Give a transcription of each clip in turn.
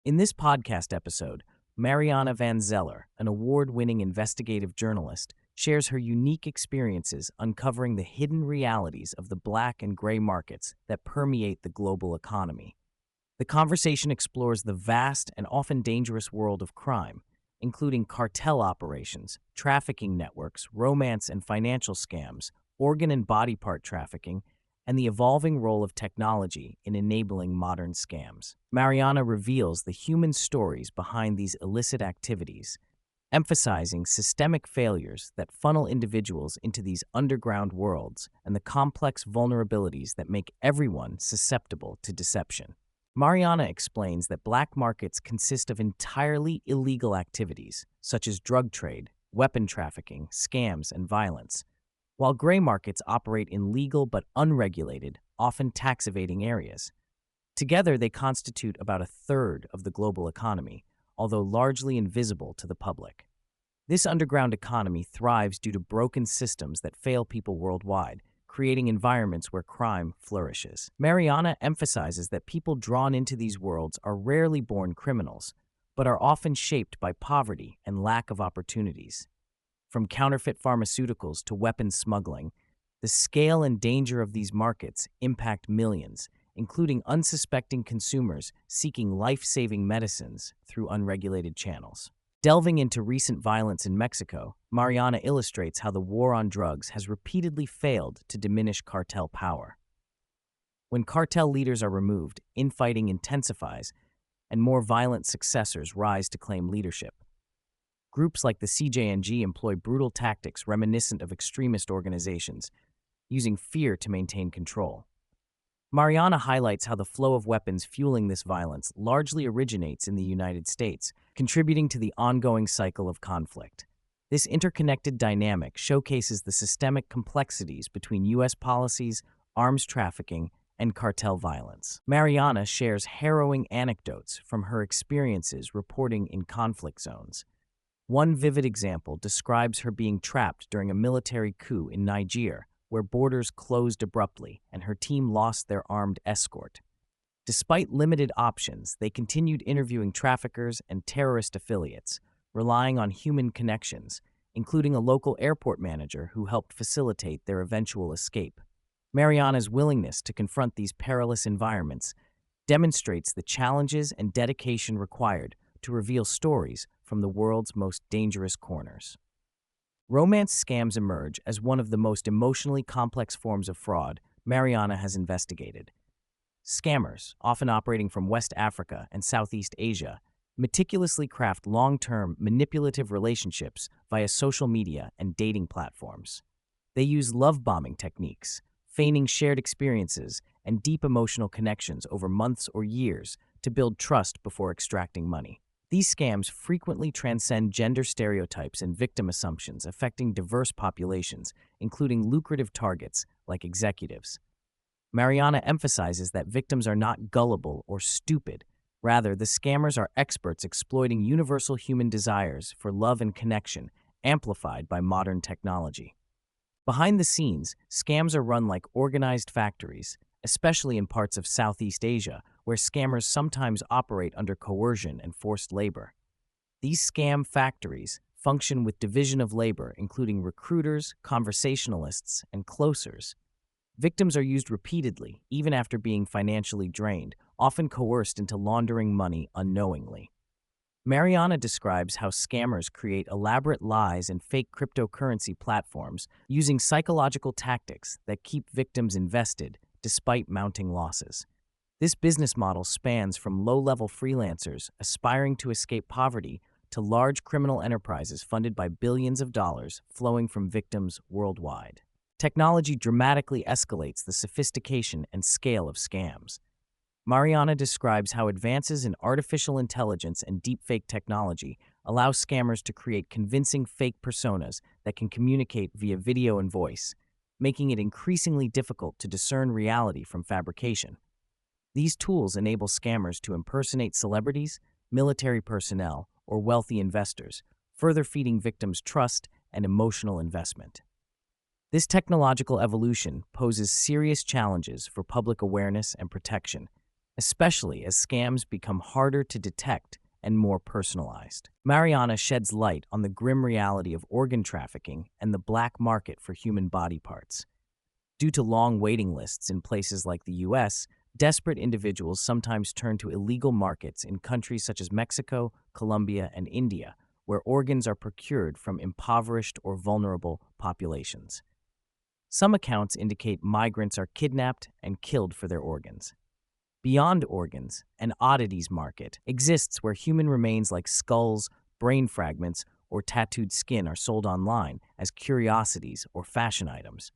In this podcast episode, Mariana van Zeller, an award-winning investigative journalist, shares her unique experiences uncovering the hidden realities of the black and gray markets that permeate the global economy. The conversation explores the vast and often dangerous world of crime, including cartel operations, trafficking networks, romance and financial scams, organ and body part trafficking, and the evolving role of technology in enabling modern scams. Mariana reveals the human stories behind these illicit activities, emphasizing systemic failures that funnel individuals into these underground worlds and the complex vulnerabilities that make everyone susceptible to deception. Mariana explains that black markets consist of entirely illegal activities, such as drug trade, weapon trafficking, scams, and violence, while gray markets operate in legal but unregulated, often tax-evading areas. Together, they constitute about a third of the global economy, although largely invisible to the public. This underground economy thrives due to broken systems that fail people worldwide, creating environments where crime flourishes. Mariana emphasizes that people drawn into these worlds are rarely born criminals, but are often shaped by poverty and lack of opportunities. From counterfeit pharmaceuticals to weapons smuggling, the scale and danger of these markets impact millions, including unsuspecting consumers seeking life-saving medicines through unregulated channels. Delving into recent violence in Mexico, Mariana illustrates how the war on drugs has repeatedly failed to diminish cartel power. When cartel leaders are removed, infighting intensifies, and more violent successors rise to claim leadership. Groups like the CJNG employ brutal tactics reminiscent of extremist organizations, using fear to maintain control. Mariana highlights how the flow of weapons fueling this violence largely originates in the United States, contributing to the ongoing cycle of conflict. This interconnected dynamic showcases the systemic complexities between U.S. policies, arms trafficking, and cartel violence. Mariana shares harrowing anecdotes from her experiences reporting in conflict zones. One vivid example describes her being trapped during a military coup in Niger, where borders closed abruptly and her team lost their armed escort. Despite limited options, they continued interviewing traffickers and terrorist affiliates, relying on human connections, including a local airport manager who helped facilitate their eventual escape. Mariana's willingness to confront these perilous environments demonstrates the challenges and dedication required to reveal stories from the world's most dangerous corners. Romance scams emerge as one of the most emotionally complex forms of fraud Mariana has investigated. Scammers, often operating from West Africa and Southeast Asia, meticulously craft long-term, manipulative relationships via social media and dating platforms. They use love-bombing techniques, feigning shared experiences and deep emotional connections over months or years to build trust before extracting money. These scams frequently transcend gender stereotypes and victim assumptions, affecting diverse populations, including lucrative targets like executives. Mariana emphasizes that victims are not gullible or stupid. Rather, the scammers are experts exploiting universal human desires for love and connection, amplified by modern technology. Behind the scenes, scams are run like organized factories, especially in parts of Southeast Asia, where scammers sometimes operate under coercion and forced labor. These scam factories function with division of labor, including recruiters, conversationalists, and closers. Victims are used repeatedly, even after being financially drained, often coerced into laundering money unknowingly. Mariana describes how scammers create elaborate lies and fake cryptocurrency platforms using psychological tactics that keep victims invested despite mounting losses. This business model spans from low-level freelancers aspiring to escape poverty to large criminal enterprises funded by billions of dollars flowing from victims worldwide. Technology dramatically escalates the sophistication and scale of scams. Mariana describes how advances in artificial intelligence and deepfake technology allow scammers to create convincing fake personas that can communicate via video and voice, making it increasingly difficult to discern reality from fabrication. These tools enable scammers to impersonate celebrities, military personnel, or wealthy investors, further feeding victims' trust and emotional investment. This technological evolution poses serious challenges for public awareness and protection, especially as scams become harder to detect and more personalized. Mariana sheds light on the grim reality of organ trafficking and the black market for human body parts. Due to long waiting lists in places like the US, desperate individuals sometimes turn to illegal markets in countries such as Mexico, Colombia, and India, where organs are procured from impoverished or vulnerable populations. Some accounts indicate migrants are kidnapped and killed for their organs. Beyond organs, an oddities market exists where human remains like skulls, brain fragments, or tattooed skin are sold online as curiosities or fashion items.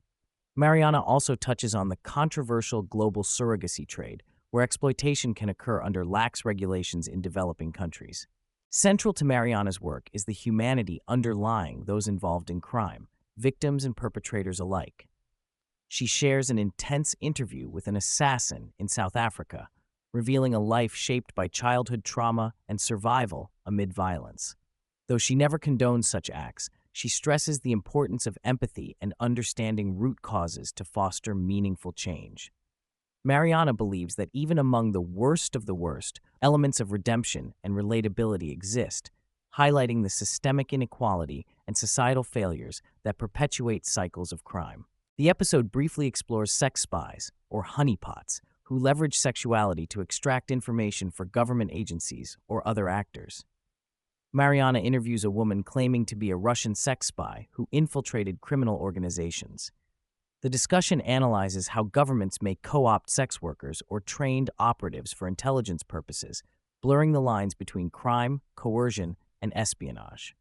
Mariana also touches on the controversial global surrogacy trade, where exploitation can occur under lax regulations in developing countries. Central to Mariana's work is the humanity underlying those involved in crime, victims and perpetrators alike. She shares an intense interview with an assassin in South Africa, revealing a life shaped by childhood trauma and survival amid violence. Though she never condones such acts, she stresses the importance of empathy and understanding root causes to foster meaningful change. Mariana believes that even among the worst of the worst, elements of redemption and relatability exist, highlighting the systemic inequality and societal failures that perpetuate cycles of crime. The episode briefly explores sex spies, or honeypots, who leverage sexuality to extract information for government agencies or other actors. Mariana interviews a woman claiming to be a Russian sex spy who infiltrated criminal organizations. The discussion analyzes how governments may co-opt sex workers or trained operatives for intelligence purposes, blurring the lines between crime, coercion, and espionage.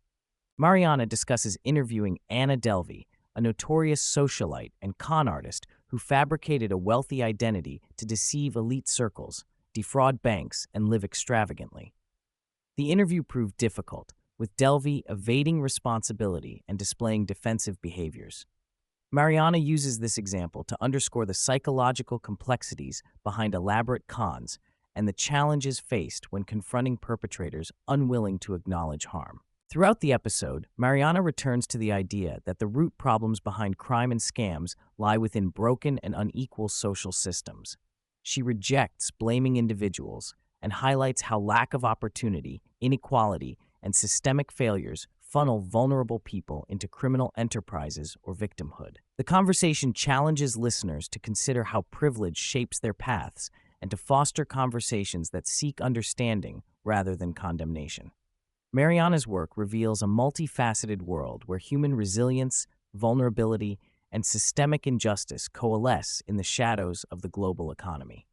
Mariana discusses interviewing Anna Delvey, a notorious socialite and con artist who fabricated a wealthy identity to deceive elite circles, defraud banks, and live extravagantly. The interview proved difficult, with Delvey evading responsibility and displaying defensive behaviors. Mariana uses this example to underscore the psychological complexities behind elaborate cons and the challenges faced when confronting perpetrators unwilling to acknowledge harm. Throughout the episode, Mariana returns to the idea that the root problems behind crime and scams lie within broken and unequal social systems. She rejects blaming individuals and highlights how lack of opportunity, inequality, and systemic failures funnel vulnerable people into criminal enterprises or victimhood. The conversation challenges listeners to consider how privilege shapes their paths and to foster conversations that seek understanding rather than condemnation. Mariana's work reveals a multifaceted world where human resilience, vulnerability, and systemic injustice coalesce in the shadows of the global economy.